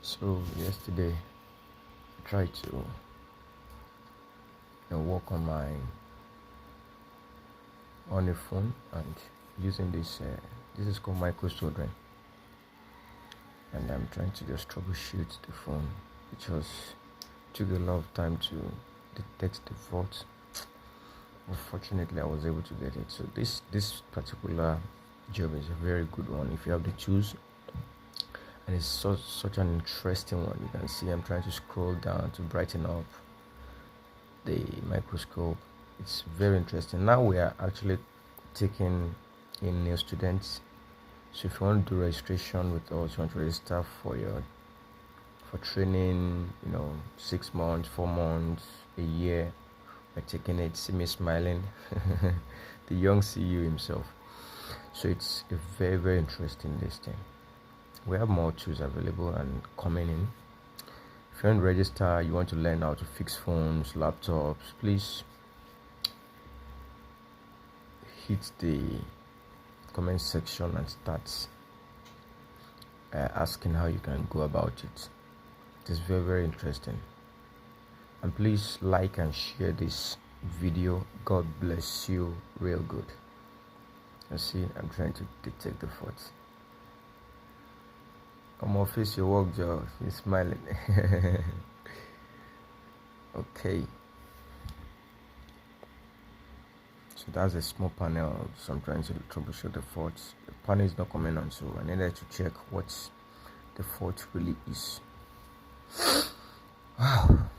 So yesterday I tried to work on a phone and using this is called microsoldering, and I'm trying to just troubleshoot the phone, which took a lot of time to detect the fault. Unfortunately, I was able to get it. So this particular job is a very good one if you have the tools, and it's such an interesting one. You can see I'm trying to scroll down to brighten up the microscope. It's very interesting. Now we are actually taking in new students. So if you want to do registration with us, you want to register for training, 6 months, 4 months, a year, we're taking it. See me smiling, the young CEO himself. So it's a very, very interesting this thing. We have more tools available and coming in. If you want to register, you want to learn how to fix phones, laptops, please hit the comment section and start asking how you can go about it. It's very, very interesting. And please like and share this video. God bless you real good. You see, I'm trying to detect the faults. I'm off face your work, Joe. He's smiling. Okay. So that's a small panel. So I'm trying to troubleshoot the faults. The panel is not coming on, so I needed to check what the fault really is. Wow.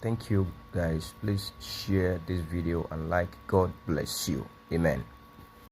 Thank you guys. Please share this video and like. God bless you. Amen.